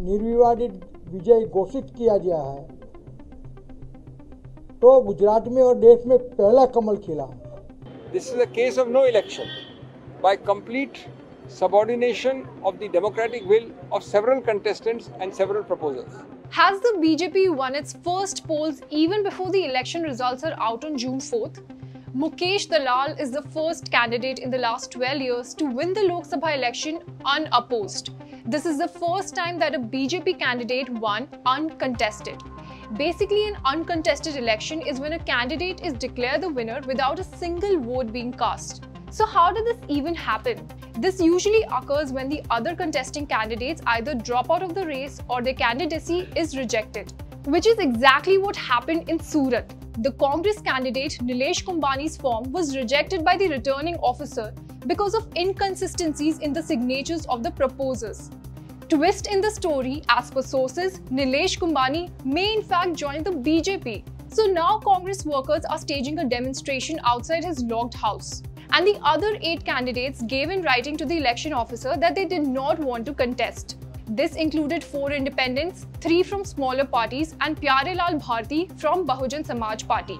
निर्विवादित विजय घोषित किया गया है तो गुजरात में और देश में पहला कमल खिला। This is a case of no election by complete subordination of the democratic will of several contestants and several proposals. Has the BJP won its first polls even before the election results are out on June 4th? Mukesh Dalal is the first candidate in the last 12 years to win the Lok Sabha election unopposed. This is the first time that a BJP candidate won uncontested. Basically, an uncontested election is when a candidate is declared the winner without a single vote being cast. So how did this even happen? This usually occurs when the other contesting candidates either drop out of the race or their candidacy is rejected, which is exactly what happened in Surat. The Congress candidate Nilesh Kumbhani's form was rejected by the returning officer because of inconsistencies in the signatures of the proposers. Twist in the story, as per sources, Nilesh Kumbhani may in fact join the BJP. So now Congress workers are staging a demonstration outside his locked house. And the other 8 candidates gave in writing to the election officer that they did not want to contest. This included 4 independents, 3 from smaller parties and Pyarelal Bharti from Bahujan Samaj Party.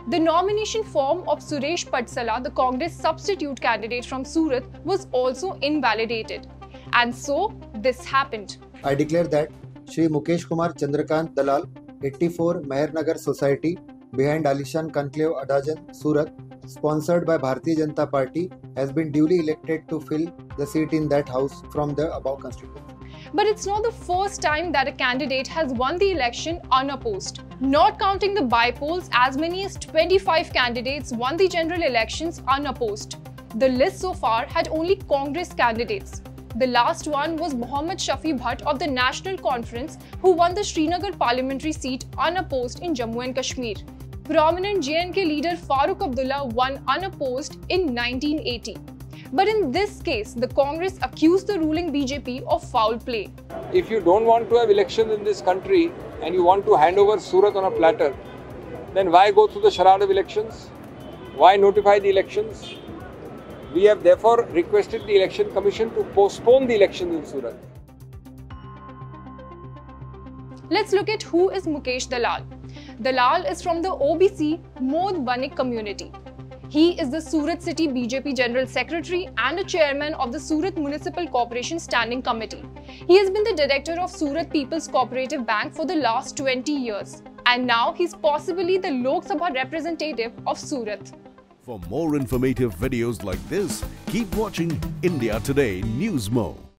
The nomination form of Suresh Patsala, the Congress substitute candidate from Surat, was also invalidated. And so, this happened. I declare that Shri Mukesh Kumar Chandrakant Dalal, 84 Meher Nagar Society, behind Alishan Conclave Adajan, Surat, sponsored by Bharatiya Janata Party, has been duly elected to fill the seat in that house from the above constituency. But it's not the first time that a candidate has won the election unopposed. Not counting the by-polls, as many as 25 candidates won the general elections unopposed. The list so far had only Congress candidates. The last one was Mohammad Shafi Bhatt of the National Conference, who won the Srinagar parliamentary seat unopposed in Jammu and Kashmir. Prominent J&K leader Farooq Abdullah won unopposed in 1980. But in this case, the Congress accused the ruling BJP of foul play. If you don't want to have elections in this country and you want to hand over Surat on a platter, then why go through the charade of elections? Why notify the elections? We have therefore requested the Election Commission to postpone the elections in Surat. Let's look at who is Mukesh Dalal. Dalal is from the OBC Mod Banik community. He is the Surat City BJP General Secretary and a chairman of the Surat Municipal Corporation Standing Committee. He has been the director of Surat People's Cooperative Bank for the last 20 years. And now he's possibly the Lok Sabha representative of Surat. For more informative videos like this, keep watching India Today News Mo.